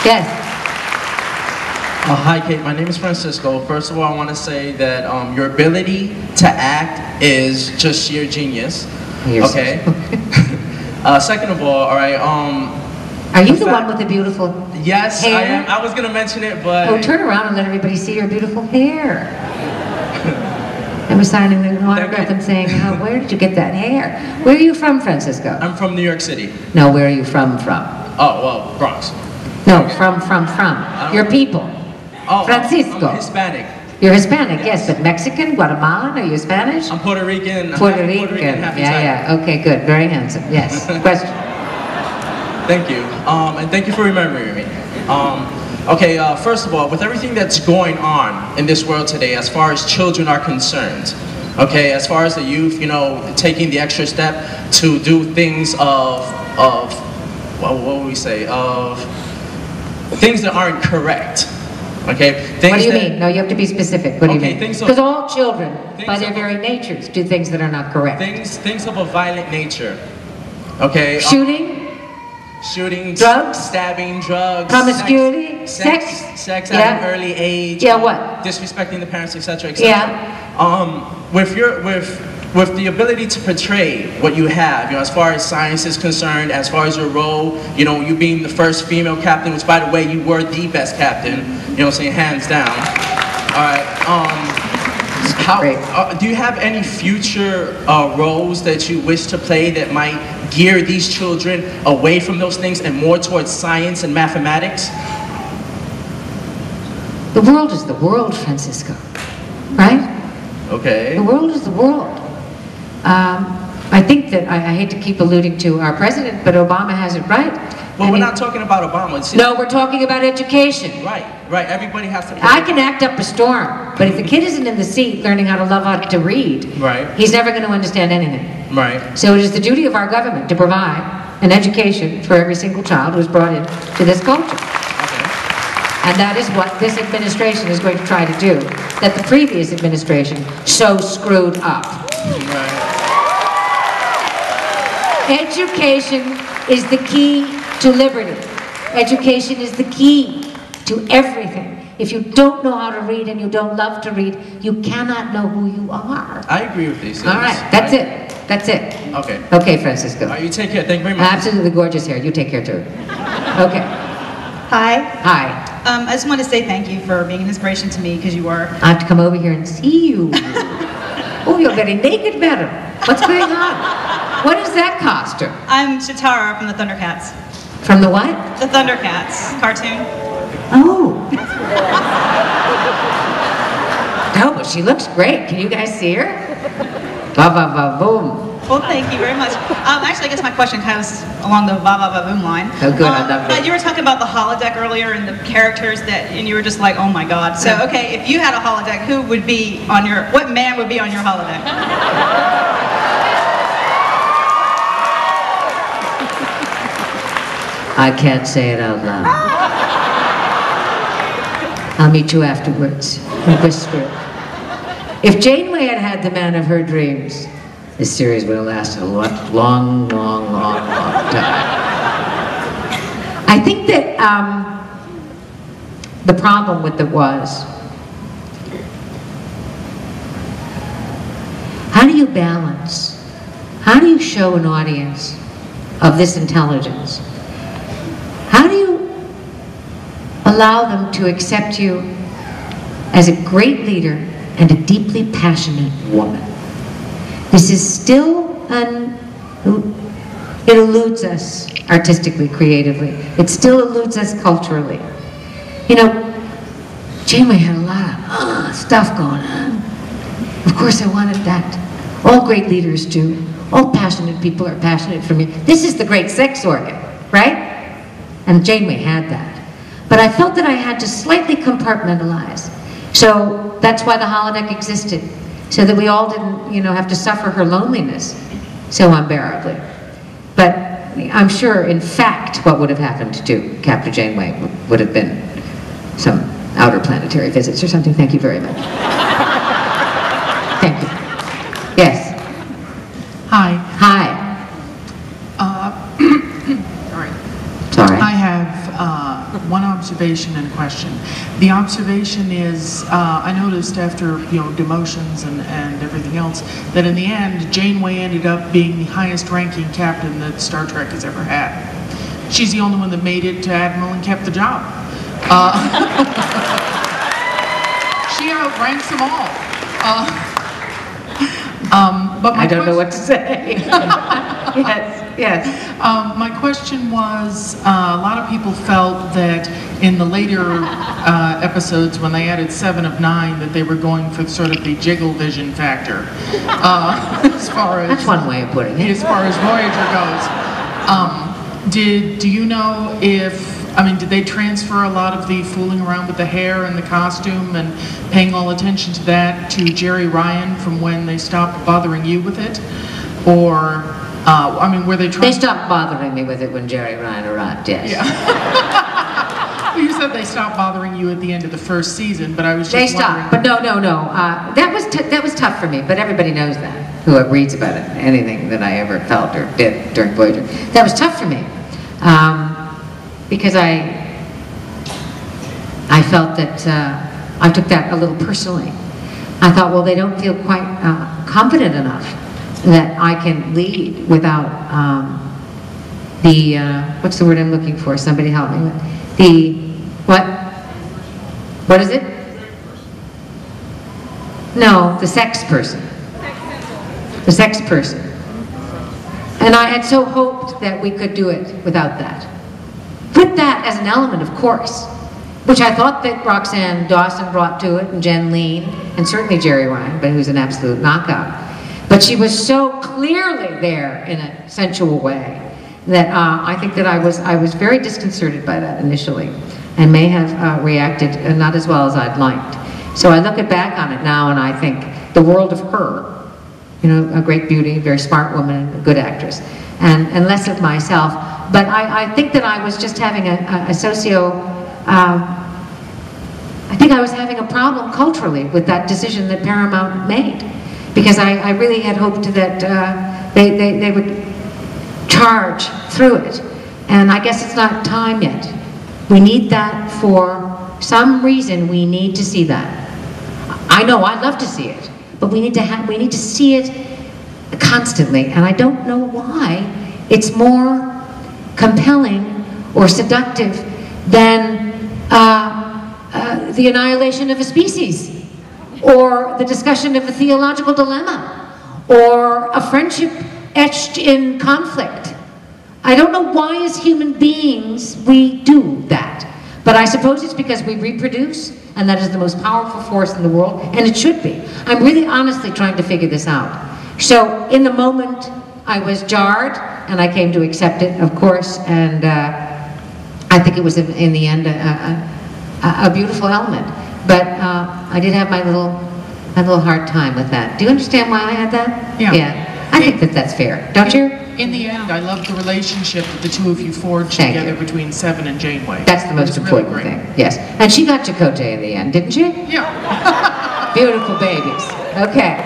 Yes. Hi, Kate. My name is Francisco. First of all, I want to say that your ability to act is just sheer genius. Okay. Second of all right. Are you the one with the beautiful Yes, hair? I am. I was gonna mention it, but oh, turn around and let everybody see your beautiful hair. I was signing an autograph and saying, where did you get that hair? Where are you from, Francisco? I'm from New York City. No, where are you from? Oh, well, Bronx. No, from. Your people. Oh, Francisco. I'm Hispanic. You're Hispanic, yes, but Mexican, Guatemalan, are you Spanish? I'm Puerto Rican. Puerto Rican, yeah, okay, good, very handsome, yes. Question. Thank you, and thank you for remembering me. Okay, first of all, with everything that's going on in this world today, as far as children are concerned, okay, as far as the youth, you know, taking the extra step to do things what would we say, of things that aren't correct. Okay. What do you mean? No, you have to be specific. What do you mean? Because all children, by their very natures, do things that are not correct. Things of a violent nature. Okay. Shooting, drugs, stabbing, drugs, promiscuity, sex at an early age. Yeah, what? Disrespecting the parents, etc., etc. Yeah. With the ability to portray what you have, you know, as far as science is concerned, as far as your role, you know, you being the first female captain, which by the way, you were the best captain, you know what I'm saying, hands down. All right, do you have any future roles that you wish to play that might gear these children away from those things and more towards science and mathematics? The world is the world, Francisco, right? Okay. The world is the world. I think that, I hate to keep alluding to our president, but Obama has it right. Well, we're not talking about Obama. No, we're talking about education. Right. Everybody has to. I can act up a storm, but if the kid isn't in the seat learning how to read, right, he's never going to understand anything. Right. So it is the duty of our government to provide an education for every single child who's brought into this culture. Okay. And that is what this administration is going to try to do, that the previous administration so screwed up. Right. Education is the key to liberty. Education is the key to everything. If you don't know how to read and you don't love to read, you cannot know who you are. I agree with these things. All right, that's it. That's it. Okay. Okay, Francisco. All right, you take care. Thank you very much. Absolutely gorgeous hair. You take care too. Okay. Hi. Hi. I just want to say thank you for being an inspiration to me, because you are. I have to come over here and see you. Oh, you're very naked, madam. What's going on? What is that costume? I'm Chitara from the Thundercats. From the what? The Thundercats cartoon. Oh. Oh, but she looks great. Can you guys see her? Ba-ba-ba-boom. Well, thank you very much. Actually, I guess my question kind of is along the ba-ba-ba-boom line. Oh, good. I love it. You were talking about the holodeck earlier and the characters and you were just like, oh my God. So, okay, if you had a holodeck, what man would be on your holodeck? I can't say it out loud. I'll meet you afterwards and whisper. If Janeway had had the man of her dreams, this series would have lasted a long time. I think that the problem with it was, how do you balance? How do you show an audience of this intelligence? How do you allow them to accept you as a great leader and a deeply passionate woman? This is still it eludes us artistically, creatively. It still eludes us culturally. You know, Janeway had a lot of stuff going on. Of course I wanted that. All great leaders do. All passionate people are passionate for me. This is the great sex organ, right? And Janeway had that. But I felt that I had to slightly compartmentalize. So that's why the holodeck existed. So that we all didn't, you know, have to suffer her loneliness so unbearably. But I'm sure, in fact, what would have happened to Captain Janeway would have been some outer planetary visits or something. Thank you very much. Thank you. Yes. Hi. Hi. Sorry. Sorry. I have one observation and a question. The observation is, I noticed after, demotions and everything else, that in the end, Janeway ended up being the highest ranking captain that Star Trek has ever had. She's the only one that made it to Admiral and kept the job. She outranks them all. But I don't know what to say. Yes. My question was, a lot of people felt that in the later episodes, when they added 7 of 9, that they were going for sort of the jiggle vision factor. As far as That's one way of putting it. As far as Voyager goes, do you know if? I mean, did they transfer a lot of the fooling around with the hair and the costume and paying all attention to that to Jerry Ryan from when they stopped bothering you with it? Or, I mean, were they trying? They stopped bothering me with it when Jerry Ryan arrived, yes. Yeah. Well, you said they stopped bothering you at the end of the first season, but I was just They stopped, but no. That was tough for me, but everybody knows that, who reads about it, anything that I ever felt or did during Voyager. That was tough for me. Because I felt that I took that a little personally. I thought, well, they don't feel quite confident enough that I can lead without what's the word I'm looking for? Somebody help me with. What is it? No, the sex person. The sex person. And I had so hoped that we could do it without that. With that as an element, of course, which I thought that Roxanne Dawson brought to it, and Jen Lean, and certainly Jerry Ryan, but who's an absolute knockout. But she was so clearly there in a sensual way that I think that I was very disconcerted by that initially, and may have reacted not as well as I'd liked. So I look back on it now, and I think the world of her, a great beauty, very smart woman, a good actress, and less of myself. But I think that I was just having I think I was having a problem culturally with that decision that Paramount made. Because I really had hoped that they would charge through it. And I guess it's not time yet. We need that for some reason. We need to see that. I know I'd love to see it, but we need to see it constantly. And I don't know why it's more compelling or seductive than the annihilation of a species, or the discussion of a theological dilemma, or a friendship etched in conflict. I don't know why as human beings we do that, but I suppose it's because we reproduce, and that is the most powerful force in the world, and it should be. I'm really honestly trying to figure this out. So in the moment I was jarred, and I came to accept it, of course, and I think it was in the end a beautiful element. But I did have my little hard time with that. Do you understand why I had that? Yeah. Yeah. I think that that's fair, don't you? In the end, I love the relationship that the two of you forged together between Seven and Janeway. That's the most important thing. Yes. And she got Chakotay in the end, didn't she? Yeah. Beautiful babies. Okay.